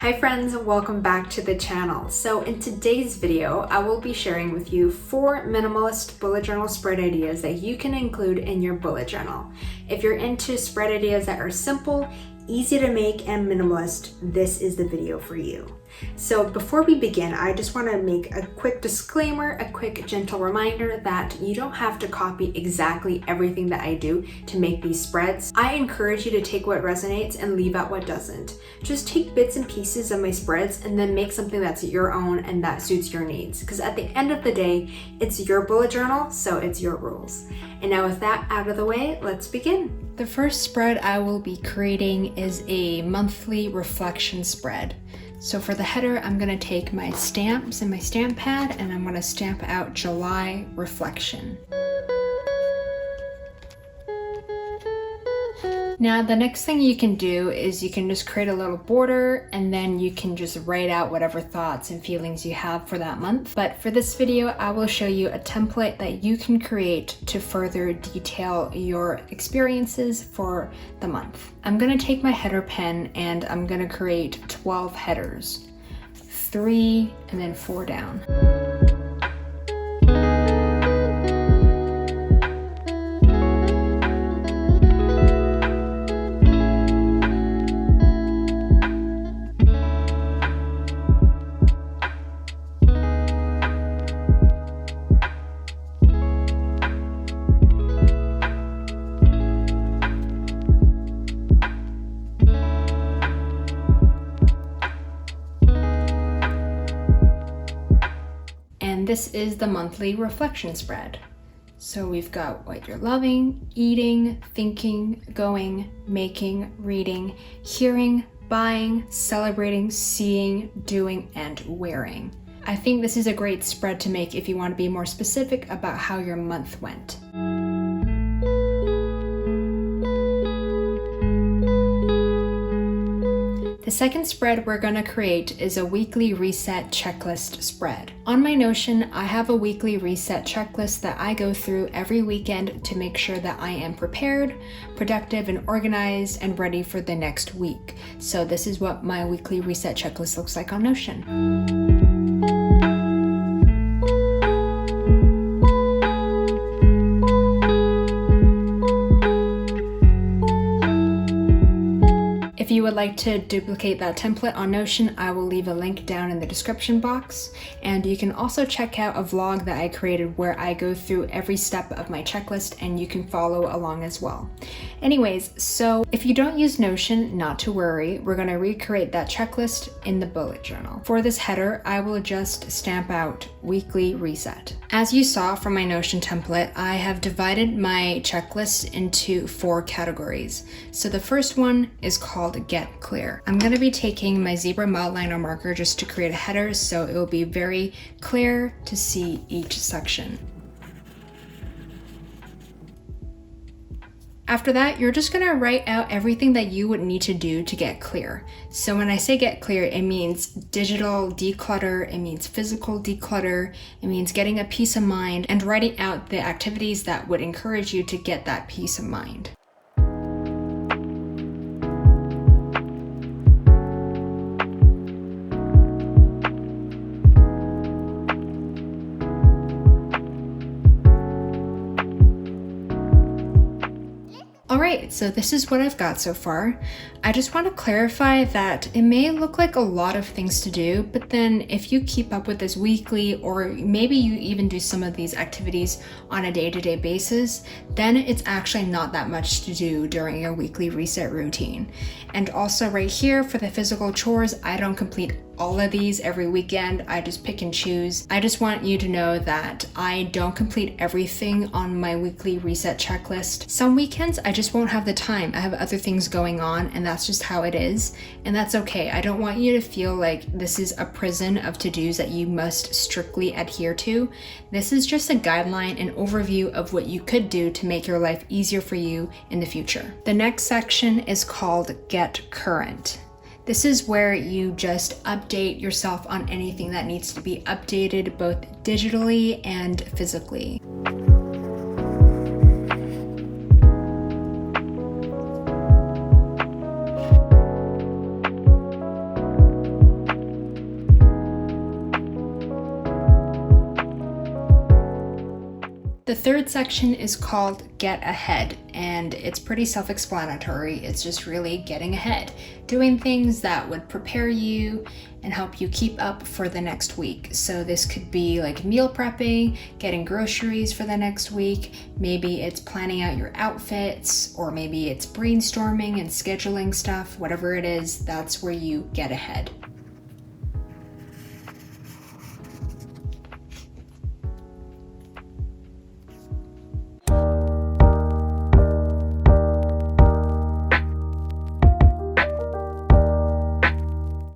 Hi friends, welcome back to the channel. So in today's video, I will be sharing with you 4 minimalist bullet journal spread ideas that you can include in your bullet journal. If you're into spread ideas that are simple, easy to make, and minimalist, this is the video for you. So before we begin, I just want to make a quick disclaimer, a quick gentle reminder that you don't have to copy exactly everything that I do to make these spreads. I encourage you to take what resonates and leave out what doesn't. Just take bits and pieces of my spreads and then make something that's your own and that suits your needs. Because at the end of the day, it's your bullet journal, so it's your rules. And now with that out of the way, let's begin. The first spread I will be creating is a monthly reflection spread. So for the header, I'm going to take my stamps and my stamp pad and I'm going to stamp out July reflection. Now the next thing you can do is you can just create a little border and then you can just write out whatever thoughts and feelings you have for that month. But for this video, I will show you a template that you can create to further detail your experiences for the month. I'm going to take my header pen and I'm going to create 12 headers, 3 and then 4 down. This is the monthly reflection spread. So we've got what you're loving, eating, thinking, going, making, reading, hearing, buying, celebrating, seeing, doing, and wearing. I think this is a great spread to make if you want to be more specific about how your month went. The second spread we're going to create is a weekly reset checklist spread. On my Notion, I have a weekly reset checklist that I go through every weekend to make sure that I am prepared, productive, and organized and ready for the next week. So this is what my weekly reset checklist looks like on Notion. If you would like to duplicate that template on Notion, I will leave a link down in the description box. And you can also check out a vlog that I created where I go through every step of my checklist and you can follow along as well. Anyways, so if you don't use Notion, not to worry, we're going to recreate that checklist in the bullet journal. For this header, I will just stamp out weekly reset. As you saw from my Notion template, I have divided my checklist into 4 categories. So the first one is called Get Clear. I'm going to be taking my zebra mild liner marker just to create a header so it will be very clear to see each section. After that, you're just going to write out everything that you would need to do to get clear. So when I say get clear, it means digital declutter, it means physical declutter, it means getting a peace of mind and writing out the activities that would encourage you to get that peace of mind. Alright, so this is what I've got so far. I just want to clarify that it may look like a lot of things to do, but then if you keep up with this weekly, or maybe you even do some of these activities on a day-to-day basis, then it's actually not that much to do during your weekly reset routine. And also right here for the physical chores, I don't complete all of these every weekend. I just pick and choose. I just want you to know that I don't complete everything on my weekly reset checklist. Some weekends I just won't have the time. I have other things going on and that's just how it is. And that's okay. I don't want you to feel like this is a prison of to-dos that you must strictly adhere to. This is just a guideline and overview of what you could do to make your life easier for you in the future. The next section is called Get Current. This is where you just update yourself on anything that needs to be updated, both digitally and physically. The third section is called Get Ahead, and it's pretty self-explanatory. It's just really getting ahead, doing things that would prepare you and help you keep up for the next week. So this could be like meal prepping, getting groceries for the next week, maybe it's planning out your outfits, or maybe it's brainstorming and scheduling stuff. Whatever it is, that's where you get ahead.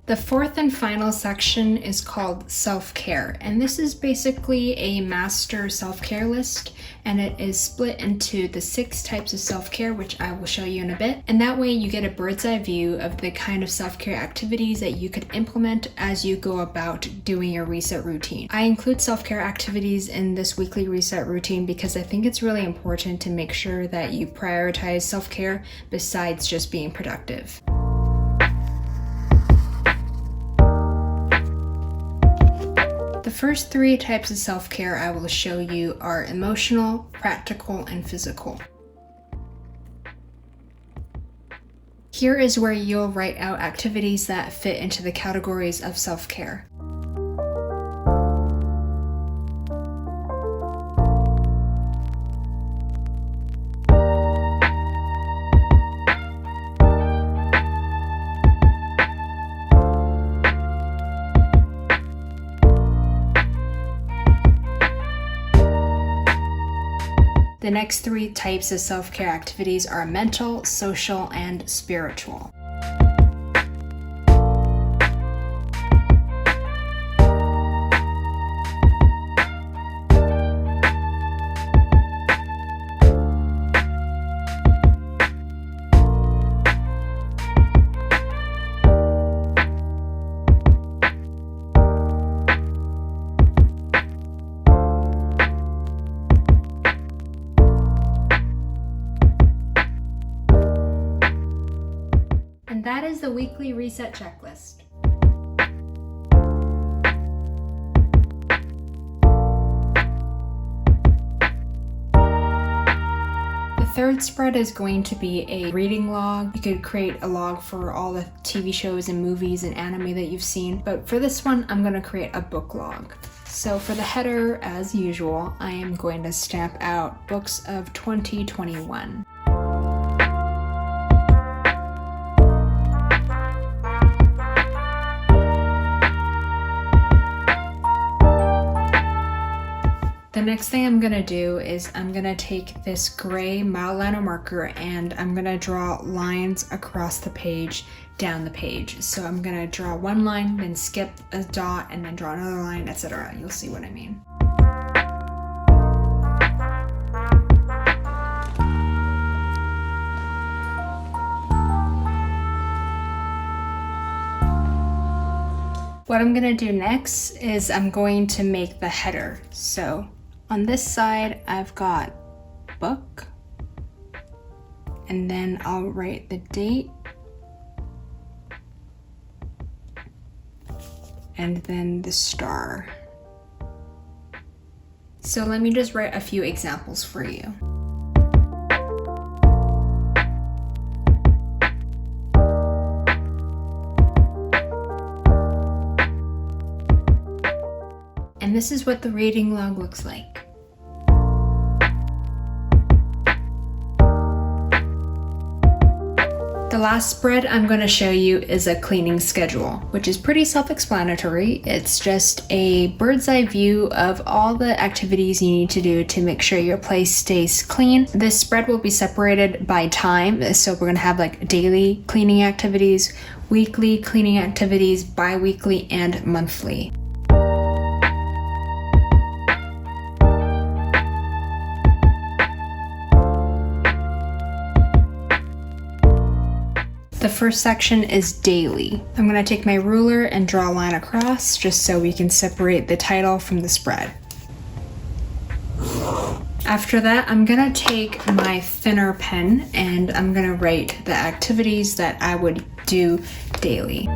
The fourth and final section is called self-care, and this is basically a master self-care list, and it is split into the 6 types of self-care, which I will show you in a bit. And that way you get a bird's eye view of the kind of self-care activities that you could implement as you go about doing your reset routine. I include self-care activities in this weekly reset routine because I think it's really important to make sure that you prioritize self-care besides just being productive. The first 3 types of self-care I will show you are emotional, practical, and physical. Here is where you'll write out activities that fit into the categories of self-care. The next 3 types of self-care activities are mental, social, and spiritual. And that is the weekly reset checklist. The third spread is going to be a reading log. You could create a log for all the TV shows and movies and anime that you've seen, but for this one, I'm going to create a book log. So for the header, as usual, I am going to stamp out books of 2021. The next thing I'm gonna do is I'm gonna take this gray Mildliner marker and I'm gonna draw lines across the page, down the page. So I'm gonna draw one line, then skip a dot, and then draw another line, etc. You'll see what I mean. What I'm gonna do next is I'm going to make the header. So on this side, I've got book, and then I'll write the date, and then the star. So let me just write a few examples for you. And this is what the reading log looks like. The last spread I'm going to show you is a cleaning schedule, which is pretty self-explanatory. It's just a bird's eye view of all the activities you need to do to make sure your place stays clean. This spread will be separated by time, so we're going to have like daily cleaning activities, weekly cleaning activities, bi-weekly, and monthly. The first section is daily. I'm going to take my ruler and draw a line across just so we can separate the title from the spread. After that, I'm going to take my thinner pen and I'm going to write the activities that I would do daily.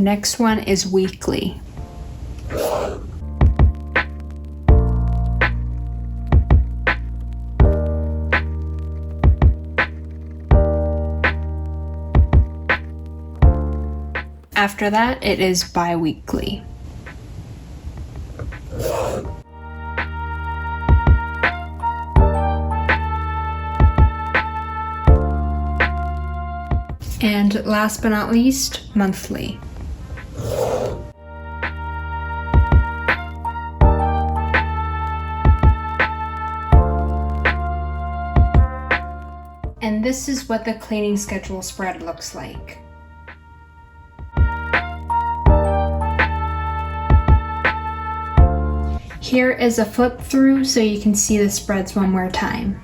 next one is weekly. After that, it is bi-weekly. And last but not least, monthly. And this is what the cleaning schedule spread looks like. Here is a flip through so you can see the spreads one more time.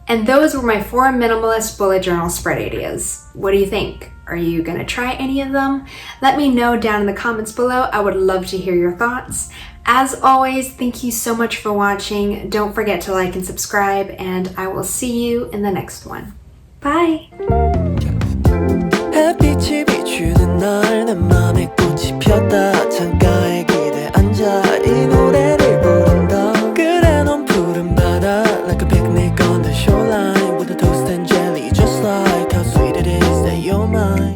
And those were my 4 minimalist bullet journal spread ideas. What do you think? Are you gonna try any of them? Let me know down in the comments below. I would love to hear your thoughts. As always, thank you so much for watching. Don't forget to like and subscribe, and I will see you in the next one. Bye!